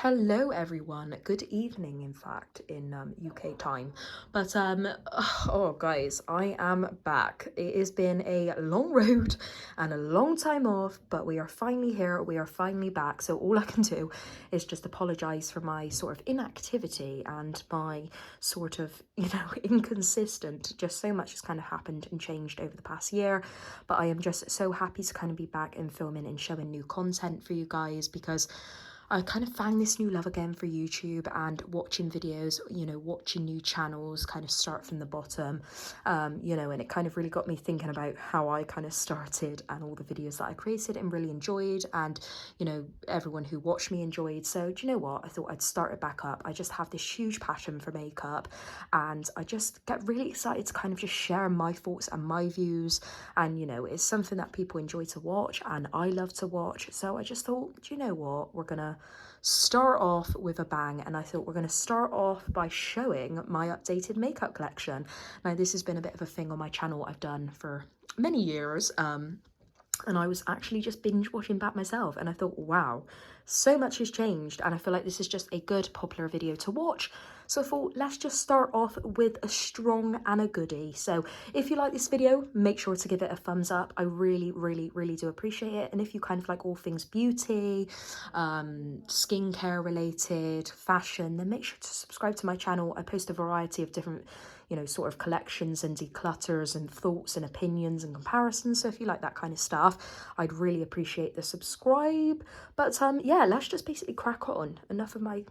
Hello everyone, good evening in fact in UK time. But oh guys, I am back. It has been a long road and a long time off, but we are finally here, we are finally back. So all I can do is just apologize for my sort of inactivity and my sort of, inconsistent. Just so much has kind of happened and changed over the past year, but I am just so happy to kind of be back and filming and showing new content for you guys because I kind of found this new love again for YouTube and watching videos, watching new channels kind of start from the bottom, and it kind of really got me thinking about how I kind of started and all the videos that I created and really enjoyed and, everyone who watched me enjoyed. So do you know what? I thought I'd start it back up. I just have this huge passion for makeup and I just get really excited to kind of just share my thoughts and my views. And, it's something that people enjoy to watch and I love to watch. So I just thought, do you know what? We're going to start off with a bang, and I thought we're going to start off by showing my updated makeup collection. Now this has been a bit of a thing on my channel I've done for many years, and I was actually just binge watching back myself and I thought, wow, so much has changed and I feel like this is just a good popular video to watch. So I thought, let's just start off with a strong and a goodie. So if you like this video, make sure to give it a thumbs up. I really, really, really do appreciate it. And if you kind of like all things beauty, skincare related, fashion, then make sure to subscribe to my channel. I post a variety of different sort of collections and declutters and thoughts and opinions and comparisons. So if you like that kind of stuff, I'd really appreciate the subscribe. But yeah, let's just basically crack on. Enough of my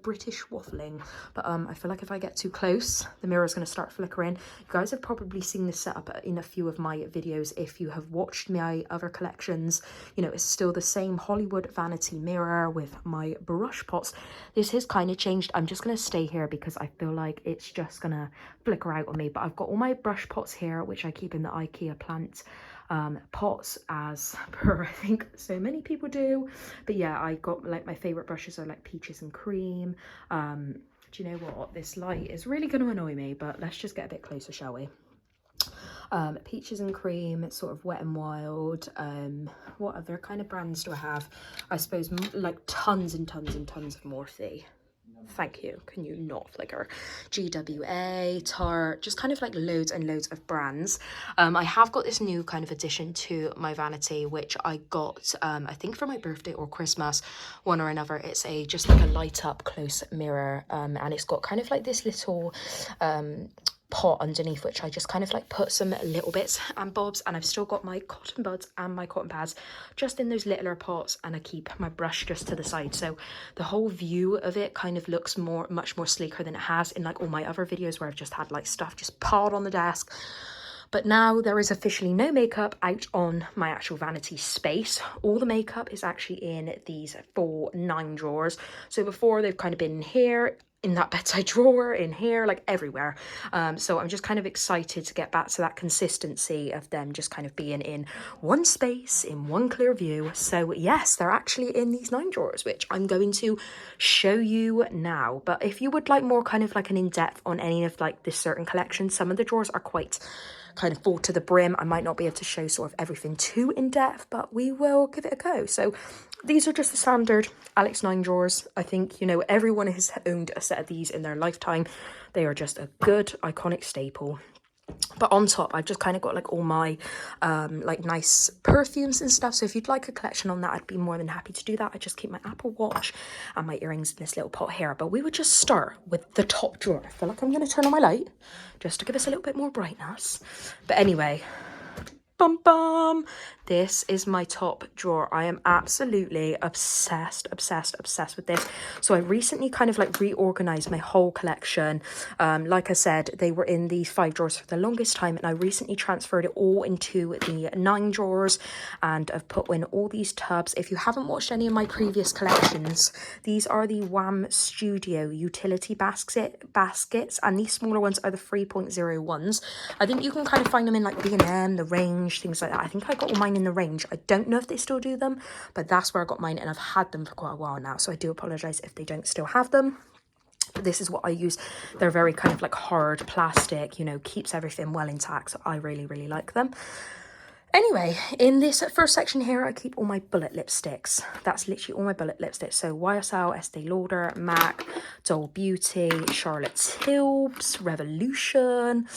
British waffling. But I feel like if I get too close, the mirror's going to start flickering. You guys have probably seen this setup in a few of my videos if you have watched my other collections. It's still the same Hollywood vanity mirror with my brush pots. This has kind of changed. I'm just going to stay here because I feel like it's just going to flicker out on me. But I've got all my brush pots here, which I keep in the IKEA plant pots, as per I think so many people do. But yeah, I got like my favorite brushes are like peaches and cream. Do you know what? This light is really going to annoy me, but let's just get a bit closer, shall we? Peaches and cream, sort of Wet n Wild. What other kind of brands do I have? I suppose like tons and tons and tons of Morphe. Thank you. Can you not flicker? GWA, Tarte, just kind of like loads and loads of brands. I have got this new kind of addition to my vanity, which I got, I think for my birthday or Christmas, one or another. It's just like a light up close mirror, and it's got kind of like this little pot underneath, which I just kind of like put some little bits and bobs, and I've still got my cotton buds and my cotton pads just in those littler pots, and I keep my brush just to the side, so the whole view of it kind of looks much more sleeker than it has in like all my other videos where I've just had like stuff just piled on the desk. But now there is officially no makeup out on my actual vanity space. All the makeup is actually in these 4 9 drawers. So before, they've kind of been in here, in that bedside drawer, in here, like everywhere. So I'm just kind of excited to get back to that consistency of them just kind of being in one space, in one clear view. So yes, they're actually in these 9 drawers, which I'm going to show you now. But if you would like more kind of like an in-depth on any of like this certain collection, some of the drawers are quite kind of full to the brim. I might not be able to show sort of everything too in depth, but we will give it a go. So these are just the standard Alex 9 drawers. I think, everyone has owned a set of these in their lifetime. They are just a good iconic staple. But on top, I've just kind of got like all my like nice perfumes and stuff. So if you'd like a collection on that, I'd be more than happy to do that. I just keep my Apple Watch and my earrings in this little pot here. But we would just start with the top drawer. I feel like I'm going to turn on my light just to give us a little bit more brightness. But anyway, bum bum, this is my top drawer. I am absolutely obsessed with this. So I recently kind of like reorganized my whole collection. Like I said, they were in these 5 drawers for the longest time, and I recently transferred it all into the 9 drawers, and I've put in all these tubs. If you haven't watched any of my previous collections, these are the WAM Studio utility baskets, and these smaller ones are the 3.0 ones. I think you can kind of find them in like B&M, the Range, things like that. I think I got all mine in the Range. I don't know if they still do them, but that's where I got mine, and I've had them for quite a while now, so I do apologize if they don't still have them. But this is what I use. They're very kind of like hard plastic, keeps everything well intact, so I really, really like them. Anyway, in this first section here, I keep all my bullet lipsticks. That's literally all my bullet lipsticks. So YSL, Estee Lauder, MAC, Doll Beauty, Charlotte Tilbury, Revolution.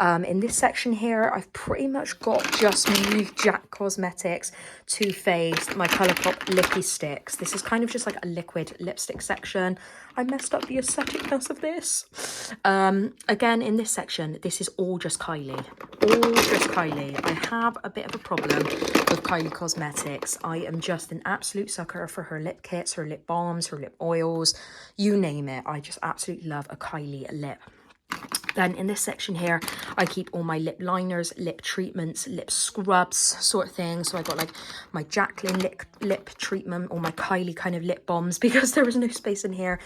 In this section here, I've pretty much got just my Jack Cosmetics, Too Faced, my Colourpop Lippy Sticks. This is kind of just like a liquid lipstick section. I messed up the aestheticness of this. Again, in this section, this is all just Kylie. All just Kylie. I have a bit of a problem with Kylie Cosmetics. I am just an absolute sucker for her lip kits, her lip balms, her lip oils, you name it. I just absolutely love a Kylie lip. Then in this section here, I keep all my lip liners, lip treatments, lip scrubs sort of thing. So I got like my Jaclyn lip treatment, or my Kylie kind of lip balms because there was no space in here.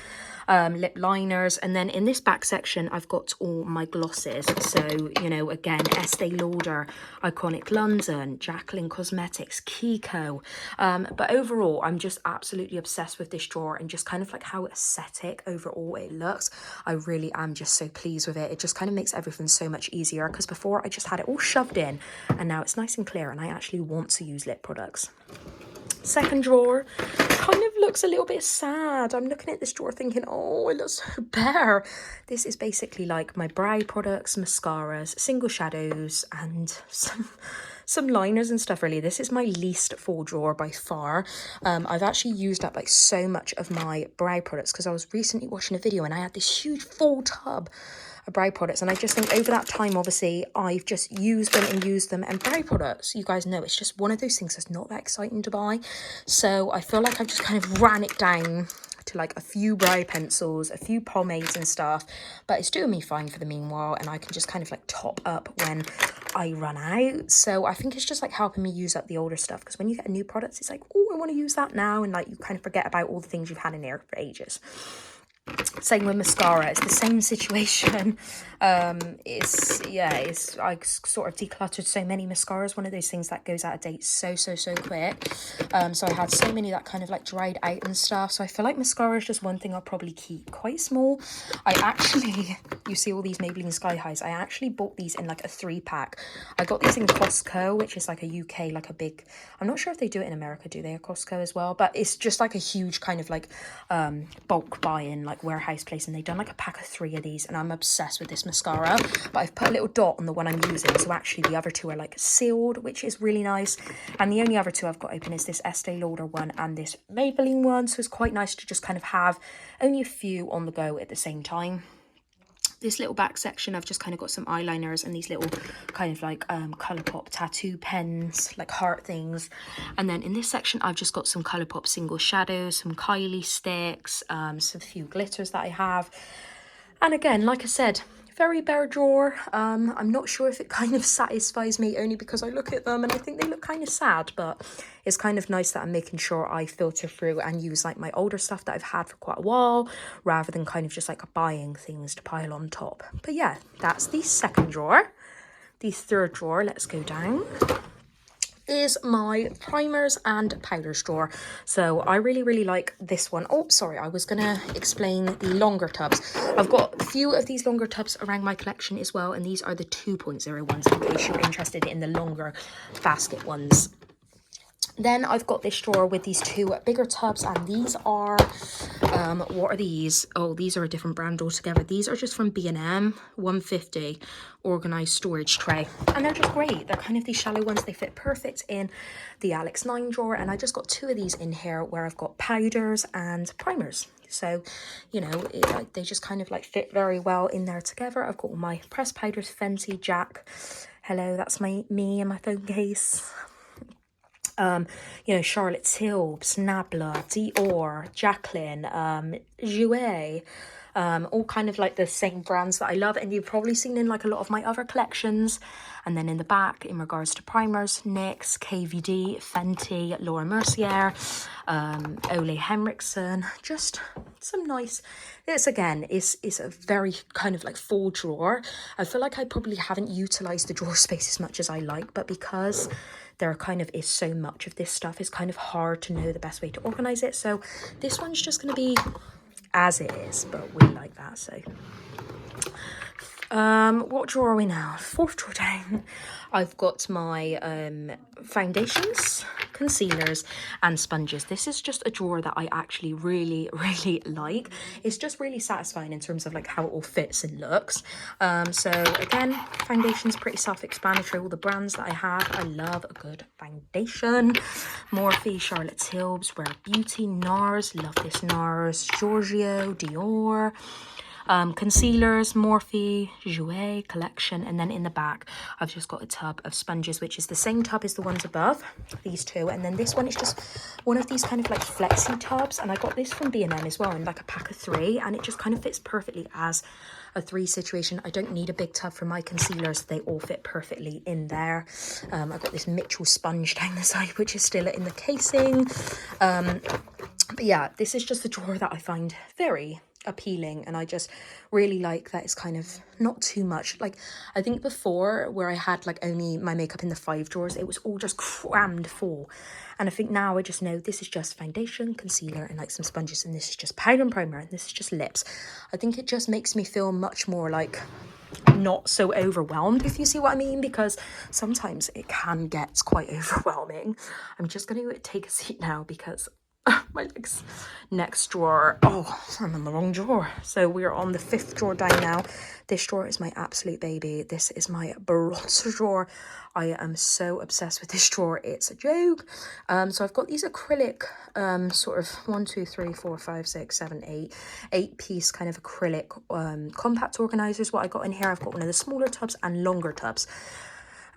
Lip liners. And then in this back section, I've got all my glosses. So, you know, again, Estee Lauder, Iconic London, Jaclyn Cosmetics, Kiko. But overall, I'm just absolutely obsessed with this drawer and just kind of like how aesthetic overall it looks. I really am just so pleased with it. It just kind of makes everything so much easier, because before I just had it all shoved in, and now it's nice and clear and I actually want to use lip products. Second drawer kind of looks a little bit sad. I'm looking at this drawer thinking, oh, it looks so bare. This is basically like my brow products, mascaras, single shadows, and some liners and stuff. Really, this is my least full drawer by far. I've actually used up like so much of my brow products because I was recently watching a video and I had this huge full tub of brow products, and I just think over that time, obviously, I've just used them. And brow products, you guys know, it's just one of those things that's not that exciting to buy. So I feel like I've just kind of ran it down to like a few brow pencils, a few pomades and stuff, but it's doing me fine for the meanwhile, and I can just kind of like top up when I run out. So I think it's just like helping me use up the older stuff, because when you get a new product, it's like, oh, I want to use that now, and like you kind of forget about all the things you've had in there for ages. Same with mascara, it's the same situation. I sort of decluttered so many mascaras, one of those things that goes out of date so quick. So I had so many that kind of like dried out and stuff, so I feel like mascara is just one thing I'll probably keep quite small. I actually, you see all these Maybelline Sky Highs, I actually bought these in like a 3-pack. I got these in Costco, which is like a UK, like a big, I'm not sure if they do it in America, do they, at Costco as well, but it's just like a huge kind of like bulk buy-in, like warehouse place, and they've done like a pack of 3 of these, and I'm obsessed with this mascara. But I've put a little dot on the one I'm using, so actually the other 2 are like sealed, which is really nice. And the only other 2 I've got open is this Estee Lauder one and this Maybelline one, so it's quite nice to just kind of have only a few on the go at the same time. This little back section, I've just kind of got some eyeliners and these little kind of like Colourpop tattoo pens, like heart things. And then in this section, I've just got some Colourpop single shadows, some Kylie sticks, some few glitters that I have. And again, like I said, very bare drawer. I'm not sure if it kind of satisfies me, only because I look at them and I think they look kind of sad, but it's kind of nice that I'm making sure I filter through and use like my older stuff that I've had for quite a while, rather than kind of just like buying things to pile on top. But yeah, that's the second drawer. The third drawer, let's go down, is my primers and powders drawer. So I really like this one. Oh, sorry, I was gonna explain the longer tubs. I've got a few of these longer tubs around my collection as well, and these are the 2.0 ones in case you're interested in the longer basket ones. Then I've got this drawer with these 2 bigger tubs, and these are, what are these? Oh, these are a different brand altogether. These are just from B&M, 150, organised storage tray. And they're just great. They're kind of these shallow ones. They fit perfect in the Alex 9 drawer. And I just got 2 of these in here where I've got powders and primers. So, you know, they just kind of like fit very well in there together. I've got all my pressed powders, Fenty, Jack. Hello, that's me and my phone case. You know, Charlotte Tilbury, Nabla, Dior, Jaclyn, Jouer, all kind of like the same brands that I love, and you've probably seen in like a lot of my other collections. And then in the back, in regards to primers, NYX, KVD, Fenty, Laura Mercier, Ole Henriksen, just some nice. This again is a very kind of like full drawer. I feel like I probably haven't utilized the drawer space as much as I like, but because there kind of is so much of this stuff, it's kind of hard to know the best way to organize it. So this one's just going to be as it is, but we like that. So What drawer are we now? Fourth drawer down. I've got my foundations, concealers, and sponges. This is just a drawer that I actually really, really like. It's just really satisfying in terms of like how it all fits and looks. So again, foundation's pretty self-explanatory. All the brands that I have, I love a good foundation. Morphe, Charlotte Tilbury, Rare Beauty, NARS, love this NARS, Giorgio, Dior. Concealers, Morphe, Jouer collection, and then in the back I've just got a tub of sponges, which is the same tub as the ones above, these two, and then this one is just one of these kind of like flexi tubs, and I got this from B&M as well in like a pack of 3, and it just kind of fits perfectly as a 3 situation. I don't need a big tub for my concealers, they all fit perfectly in there. I've got this Mitchell sponge down the side, which is still in the casing. But yeah, this is just a drawer that I find very appealing, and I just really like that it's kind of not too much. Like, I think before, where I had like only my makeup in the 5 drawers, it was all just crammed full, and I think now I just know this is just foundation, concealer, and like some sponges, and this is just powder and primer, and this is just lips. I think it just makes me feel much more like not so overwhelmed, if you see what I mean, because sometimes it can get quite overwhelming. I'm just going to take a seat now because my legs. Next drawer. Oh, I'm in the wrong drawer. So we're on the 5th drawer down now. This drawer is my absolute baby. This is my bronzer drawer. I am so obsessed with this drawer. It's a joke. So I've got these acrylic sort of 1, 2, 3, 4, 5, 6, 7, 8 piece kind of acrylic compact organizers. What I got in here, I've got one of the smaller tubs and longer tubs.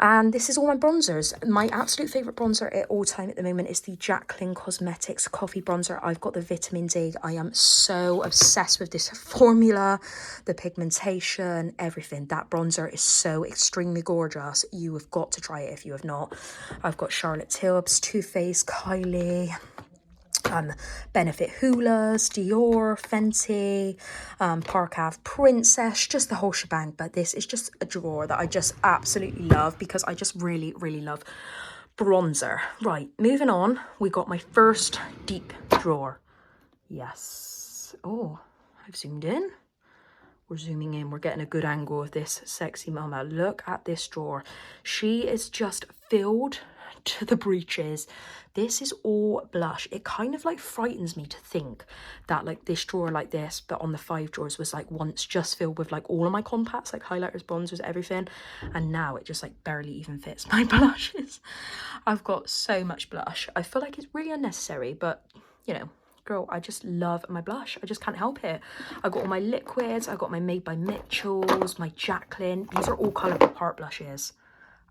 And this is all my bronzers. My absolute favourite bronzer at all time at the moment is the Jaclyn Cosmetics Coffee Bronzer. I've got the Vitamin D. I am so obsessed with this formula, the pigmentation, everything. That bronzer is so extremely gorgeous. You have got to try it if you have not. I've got Charlotte Tilbury, Too Faced, Kylie, Benefit Hulas, Dior, Fenty, Park Ave Princess, just the whole shebang. But this is just a drawer that I just absolutely love because I just really, really love bronzer. Right, moving on, we got my first deep drawer. Yes. Oh, I've zoomed in. We're zooming in. We're getting a good angle of this sexy mama. Look at this drawer. She is just filled to the breeches. This is all blush. It kind of like frightens me to think that like this drawer like this, but on the 5 drawers, was like once just filled with like all of my compacts, like highlighters, bronzers, everything, and now it just like barely even fits my blushes. I've got so much blush. I feel like it's really unnecessary, but you know, girl, I just love my blush. I just can't help it. I got all my liquids. I got my Made by Mitchell's, my Jaclyn. These are all Colourpop Heart blushes.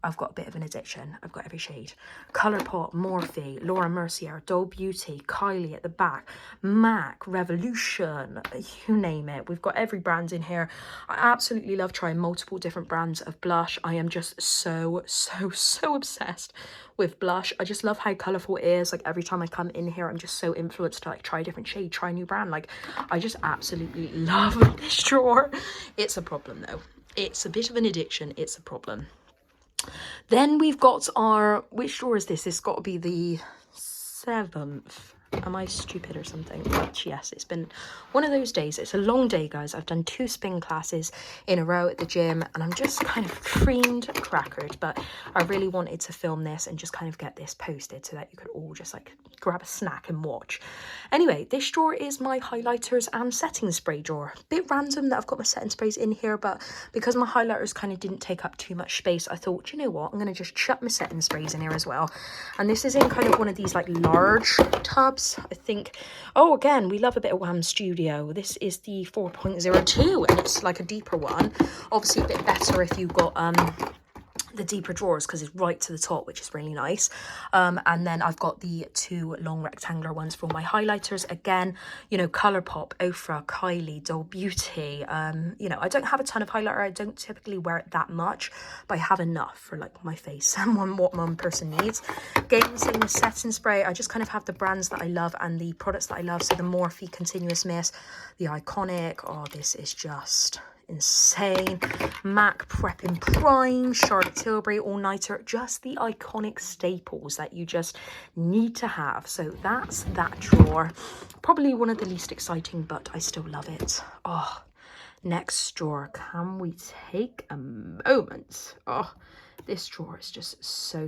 I've got a bit of an addiction. I've got every shade. Colourpop, Morphe, Laura Mercier, Dole Beauty, Kylie at the back, MAC, Revolution, you name it. We've got every brand in here. I absolutely love trying multiple different brands of blush. I am just so obsessed with blush. I just love how colourful it is. Like every time I come in here, I'm just so influenced to like try a different shade, try a new brand. Like I just absolutely love this drawer. It's a problem though. It's a bit of an addiction. It's a problem. Then we've got our, which drawer is this? This has got to be the 7th. Am I stupid or something? But yes, it's been one of those days. It's a long day, guys. I've done 2 spin classes in a row at the gym, and I'm just kind of creamed, crackered. But I really wanted to film this and just kind of get this posted so that you could all just like grab a snack and watch. Anyway, this drawer is my highlighters and setting spray drawer. Bit random that I've got my setting sprays in here, but because my highlighters kind of didn't take up too much space, I thought, you know what, I'm going to just chuck my setting sprays in here as well. And this is in kind of one of these like large tubs. I think, oh, again, we love a bit of Wham Studio. This is the 4.02 and it's like a deeper one. Obviously a bit better if you've got the deeper drawers because it's right to the top, which is really nice. And then I've got the 2 long rectangular ones for my highlighters. Again, you know, Colourpop, Ofra, Kylie, Dole Beauty. You know, I don't have a ton of highlighter. I don't typically wear it that much, but I have enough for like my face and what one person needs. Again, same with setting spray. I just kind of have the brands that I love and the products that I love. So the Morphe Continuous Mist, the Iconic. Oh, this is just insane. MAC Prep and Prime, Charlotte Tilbury All Nighter, just the iconic staples that you just need to have. So that's that drawer. Probably one of the least exciting, but I still love it. Oh, Next drawer, can we take a moment? Oh, this drawer is just so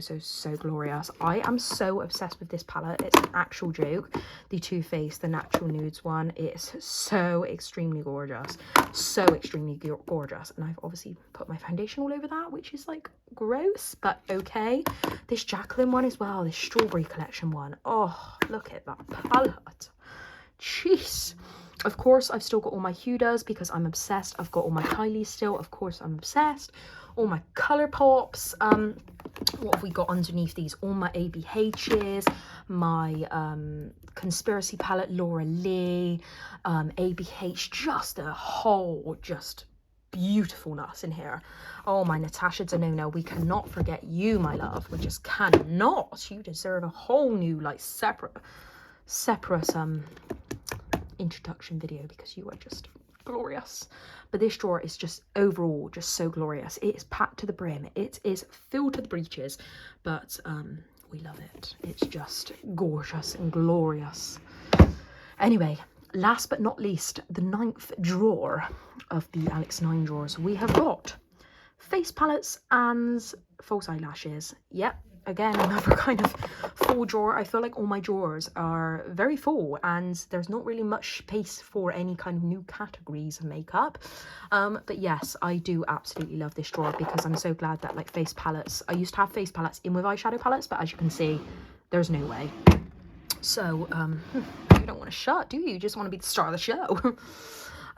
glorious. I am so obsessed with this palette. It's an actual joke. The Too Faced, the Natural Nudes one. It's so extremely gorgeous. So extremely gorgeous. And I've obviously put my foundation all over that, which is like gross, but okay. This Jacqueline one as well, this Strawberry Collection one. Oh, look at that palette. Jeez. Of course, I've still got all my Hudas because I'm obsessed. I've got all my Kylie still. Of course, I'm obsessed. All my Colourpops. What have we got underneath these? All my ABHs. My Conspiracy palette, Laura Lee. ABH. Just a whole, just beautifulness in here. Oh, my Natasha Denona. We cannot forget you, my love. We just cannot. You deserve a whole new, like, separate introduction video because you are just glorious. But this drawer is just overall just so glorious. It is packed to the brim, it is filled to the breeches, but we love it. It's just gorgeous and glorious. Anyway, last but not least, the 9th drawer of the Alex 9 drawers, we have got face palettes and false eyelashes. Yep, again, another kind of full drawer. I feel like all my drawers are very full and there's not really much space for any kind of new categories of makeup. But yes, I do absolutely love this drawer because I'm so glad that like face palettes, I used to have face palettes in with eyeshadow palettes, but as you can see, there's no way. So you don't want to shut, do you? You just want to be the star of the show.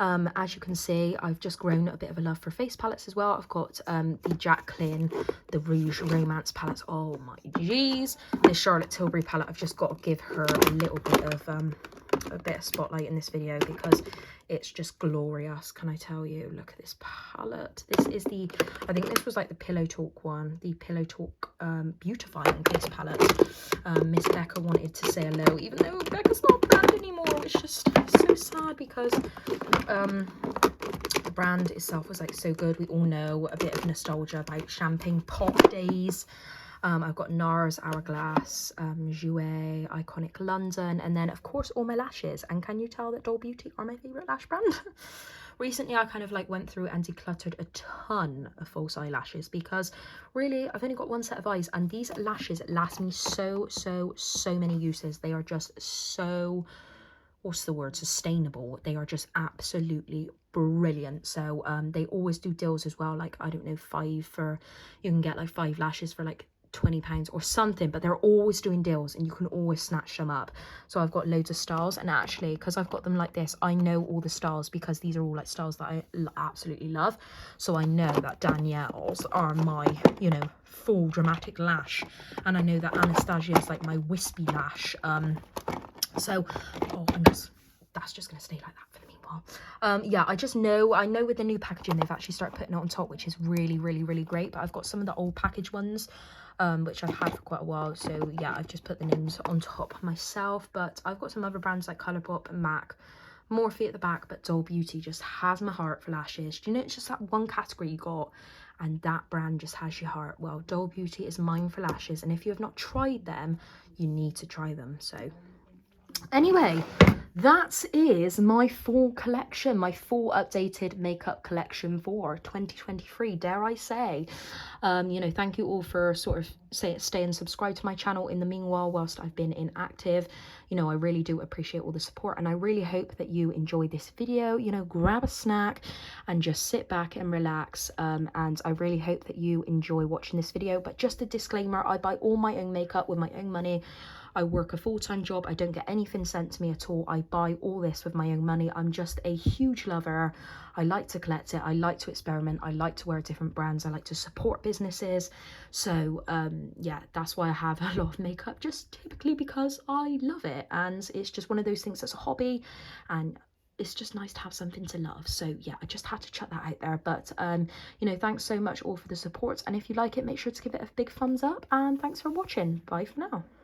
As you can see, I've just grown a bit of a love for face palettes as well. I've got the Jacqueline, the Rouge Romance palettes. Oh my geez. This Charlotte Tilbury palette, I've just got to give her a little bit of spotlight in this video because it's just glorious. Can I tell you? Look at this palette. This is the, I think this was like the Pillow Talk one, the Pillow Talk Beautifying Face palette. Miss Becca wanted to say hello, even though Becca's not a brand anymore. It's just so sad because the brand itself was like so good. We all know a bit of nostalgia about Champagne Pop days. I've got NARS, Hourglass, Jouer, Iconic London, and then of course all my lashes. And can you tell that Doll Beauty are my favourite lash brand? Recently I kind of like went through and decluttered a ton of false eyelashes because really I've only got one set of eyes and these lashes last me so many uses. They are just so, what's the word, sustainable. They are just absolutely brilliant. So they always do deals as well, like I don't know, you can get like 5 lashes for like £20 or something, but they're always doing deals and you can always snatch them up. So I've got loads of styles, and actually because I've got them like this, I know all the styles because these are all like styles that I absolutely love. So I know that Danielle's are my, you know, full dramatic lash, and I know that Anastasia is like my wispy lash. So that's just gonna stay like that for the meanwhile. Yeah, I know with the new packaging they've actually started putting it on top, which is really great. But I've got some of the old package ones which I've had for quite a while, so yeah, I've just put the names on top myself. But I've got some other brands like Colourpop and MAC, Morphe at the back, but Doll Beauty just has my heart for lashes. Do you know, it's just that one category you got and that brand just has your heart. Well, Doll Beauty is mine for lashes, and if you have not tried them, you need to try them. So anyway, that is my full collection, my full updated makeup collection for 2023, dare I say. You know, thank you all for sort of staying subscribed to my channel in the meanwhile whilst I've been inactive. You know, I really do appreciate all the support, and I really hope that you enjoyed this video. You know, grab a snack and just sit back and relax, and I really hope that you enjoy watching this video. But just a disclaimer, I buy all my own makeup with my own money. I work a full-time job. I don't get anything sent to me at all. I buy all this with my own money. I'm just a huge lover. I like to collect it. I like to experiment. I like to wear different brands. I like to support businesses. So yeah, that's why I have a lot of makeup, just typically because I love it. And it's just one of those things that's a hobby, and it's just nice to have something to love. So yeah, I just had to chuck that out there. But you know, thanks so much all for the support. And if you like it, make sure to give it a big thumbs up. And thanks for watching. Bye for now.